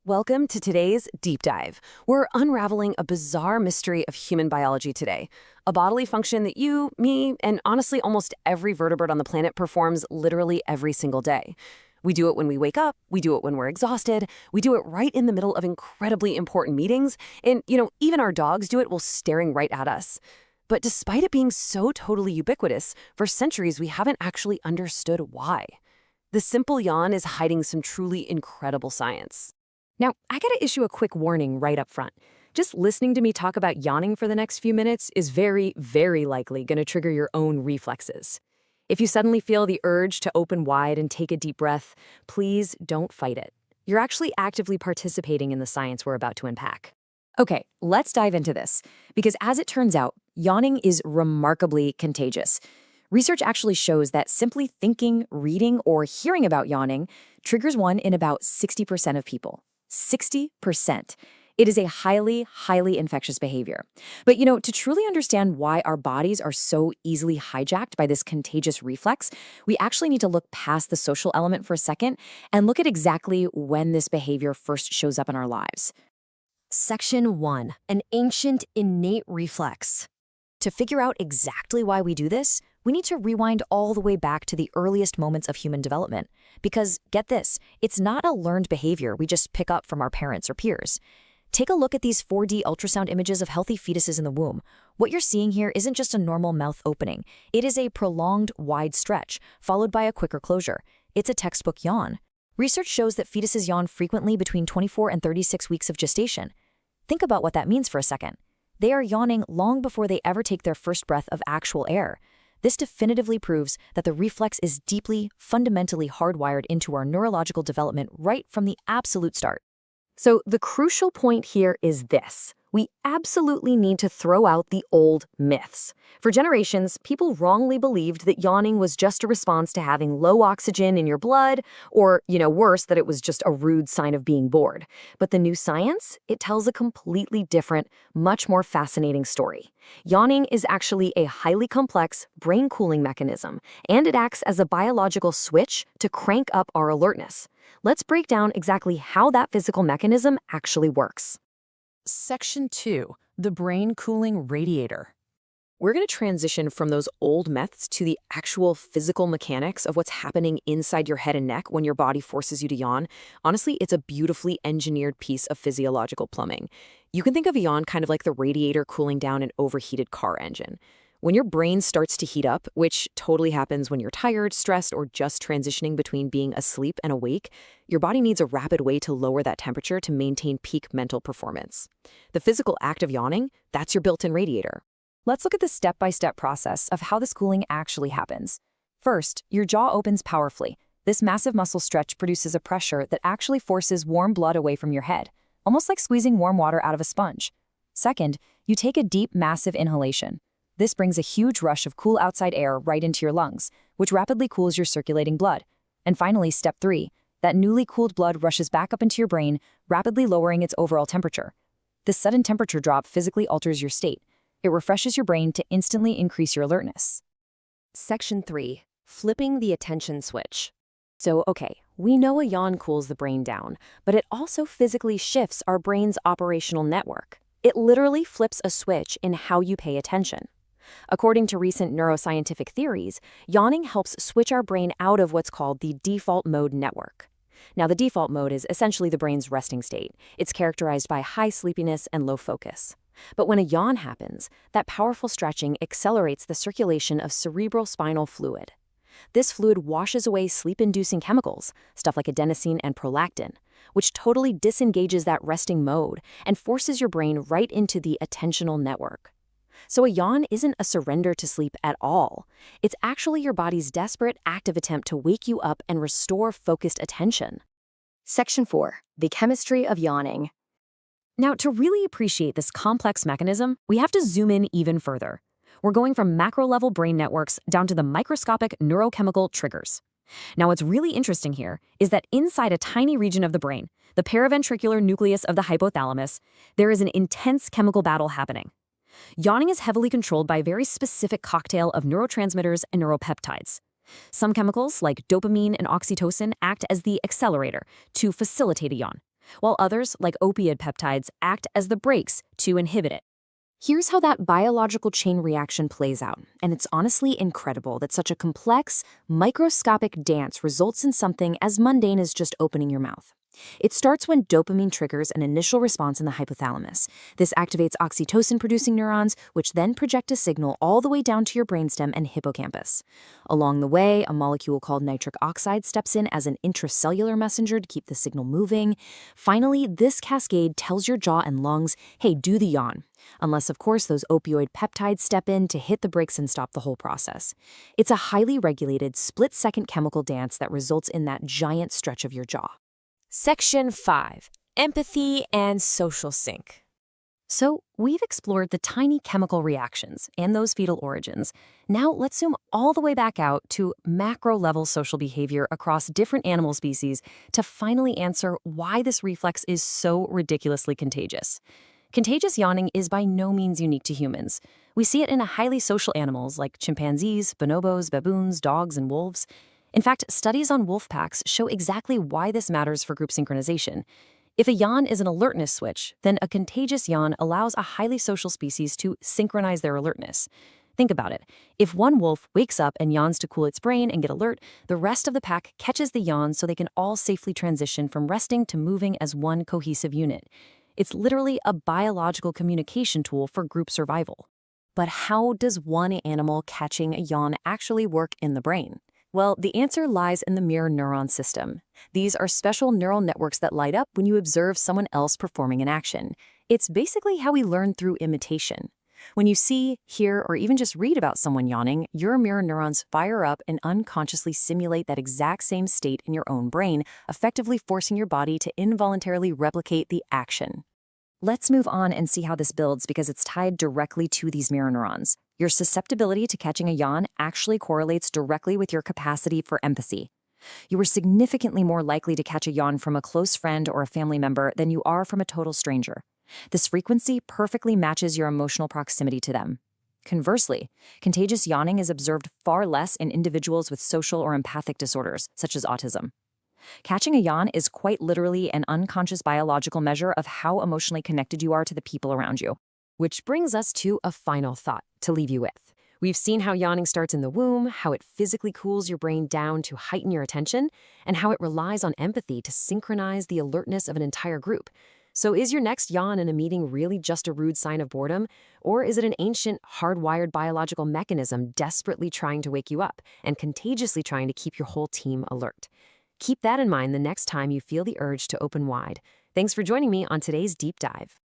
Welcome to today's Deep Dive. We're unraveling a bizarre mystery of human biology today, a bodily function that you, me, and honestly almost every vertebrate on the planet performs literally every single day. We do it when we wake up, we do it when we're exhausted, we do it right in the middle of incredibly important meetings, and, even our dogs do it while staring right at us. But despite it being so totally ubiquitous, for centuries we haven't actually understood why. The simple yawn is hiding some truly incredible science. Now, I gotta issue a quick warning right up front. Just listening to me talk about yawning for the next few minutes is very, very likely gonna trigger your own reflexes. If you suddenly feel the urge to open wide and take a deep breath, please don't fight it. You're actually actively participating in the science we're about to unpack. Okay, let's dive into this, because as it turns out, yawning is remarkably contagious. Research actually shows that simply thinking, reading, or hearing about yawning triggers one in about 60% of people. 60%. It is a highly, highly infectious behavior. But to truly understand why our bodies are so easily hijacked by this contagious reflex, we actually need to look past the social element for a second and look at exactly when this behavior first shows up in our lives. Section 1. An ancient innate reflex. To figure out exactly why we do this, we need to rewind all the way back to the earliest moments of human development. Because, get this, it's not a learned behavior we just pick up from our parents or peers. Take a look at these 4D ultrasound images of healthy fetuses in the womb. What you're seeing here isn't just a normal mouth opening. It is a prolonged, wide stretch, followed by a quicker closure. It's a textbook yawn. Research shows that fetuses yawn frequently between 24 and 36 weeks of gestation. Think about what that means for a second. They are yawning long before they ever take their first breath of actual air. This definitively proves that the reflex is deeply, fundamentally hardwired into our neurological development right from the absolute start. So the crucial point here is this. We absolutely need to throw out the old myths. For generations, people wrongly believed that yawning was just a response to having low oxygen in your blood, or, worse, that it was just a rude sign of being bored. But the new science, it tells a completely different, much more fascinating story. Yawning is actually a highly complex brain cooling mechanism, and it acts as a biological switch to crank up our alertness. Let's break down exactly how that physical mechanism actually works. Section 2. The brain cooling radiator. We're going to transition from those old myths to the actual physical mechanics of what's happening inside your head and neck when your body forces you to yawn. Honestly, it's a beautifully engineered piece of physiological plumbing. You can think of a yawn kind of like the radiator cooling down an overheated car engine. When your brain starts to heat up, which totally happens when you're tired, stressed, or just transitioning between being asleep and awake, your body needs a rapid way to lower that temperature to maintain peak mental performance. The physical act of yawning, that's your built-in radiator. Let's look at the step-by-step process of how this cooling actually happens. First, your jaw opens powerfully. This massive muscle stretch produces a pressure that actually forces warm blood away from your head, almost like squeezing warm water out of a sponge. Second, you take a deep, massive inhalation. This brings a huge rush of cool outside air right into your lungs, which rapidly cools your circulating blood. And finally, step 3, that newly cooled blood rushes back up into your brain, rapidly lowering its overall temperature. This sudden temperature drop physically alters your state. It refreshes your brain to instantly increase your alertness. Section 3. Flipping the attention switch. So, okay, we know a yawn cools the brain down, but it also physically shifts our brain's operational network. It literally flips a switch in how you pay attention. According to recent neuroscientific theories, yawning helps switch our brain out of what's called the default mode network. Now, the default mode is essentially the brain's resting state. It's characterized by high sleepiness and low focus. But when a yawn happens, that powerful stretching accelerates the circulation of cerebral spinal fluid. This fluid washes away sleep-inducing chemicals, stuff like adenosine and prolactin, which totally disengages that resting mode and forces your brain right into the attentional network. So a yawn isn't a surrender to sleep at all. It's actually your body's desperate, active attempt to wake you up and restore focused attention. Section 4. The chemistry of yawning. Now, to really appreciate this complex mechanism, we have to zoom in even further. We're going from macro-level brain networks down to the microscopic neurochemical triggers. Now, what's really interesting here is that inside a tiny region of the brain, the paraventricular nucleus of the hypothalamus, there is an intense chemical battle happening. Yawning is heavily controlled by a very specific cocktail of neurotransmitters and neuropeptides. Some chemicals, like dopamine and oxytocin, act as the accelerator to facilitate a yawn, while others, like opioid peptides, act as the brakes to inhibit it. Here's how that biological chain reaction plays out, and it's honestly incredible that such a complex, microscopic dance results in something as mundane as just opening your mouth. It starts when dopamine triggers an initial response in the hypothalamus. This activates oxytocin-producing neurons, which then project a signal all the way down to your brainstem and hippocampus. Along the way, a molecule called nitric oxide steps in as an intracellular messenger to keep the signal moving. Finally, this cascade tells your jaw and lungs, hey, do the yawn. Unless, of course, those opioid peptides step in to hit the brakes and stop the whole process. It's a highly regulated, split-second chemical dance that results in that giant stretch of your jaw. Section 5. Empathy and social sync. So, we've explored the tiny chemical reactions and those fetal origins. Now, let's zoom all the way back out to macro-level social behavior across different animal species to finally answer why this reflex is so ridiculously contagious. Contagious yawning is by no means unique to humans. We see it in highly social animals like chimpanzees, bonobos, baboons, dogs, and wolves. In fact, studies on wolf packs show exactly why this matters for group synchronization. If a yawn is an alertness switch, then a contagious yawn allows a highly social species to synchronize their alertness. Think about it. If one wolf wakes up and yawns to cool its brain and get alert, the rest of the pack catches the yawn so they can all safely transition from resting to moving as one cohesive unit. It's literally a biological communication tool for group survival. But how does one animal catching a yawn actually work in the brain? Well, the answer lies in the mirror neuron system. These are special neural networks that light up when you observe someone else performing an action. It's basically how we learn through imitation. When you see, hear, or even just read about someone yawning, your mirror neurons fire up and unconsciously simulate that exact same state in your own brain, effectively forcing your body to involuntarily replicate the action. Let's move on and see how this builds because it's tied directly to these mirror neurons. Your susceptibility to catching a yawn actually correlates directly with your capacity for empathy. You are significantly more likely to catch a yawn from a close friend or a family member than you are from a total stranger. This frequency perfectly matches your emotional proximity to them. Conversely, contagious yawning is observed far less in individuals with social or empathic disorders, such as autism. Catching a yawn is quite literally an unconscious biological measure of how emotionally connected you are to the people around you. Which brings us to a final thought to leave you with. We've seen how yawning starts in the womb, how it physically cools your brain down to heighten your attention, and how it relies on empathy to synchronize the alertness of an entire group. So is your next yawn in a meeting really just a rude sign of boredom? Or is it an ancient, hardwired biological mechanism desperately trying to wake you up and contagiously trying to keep your whole team alert? Keep that in mind the next time you feel the urge to open wide. Thanks for joining me on today's Deep Dive.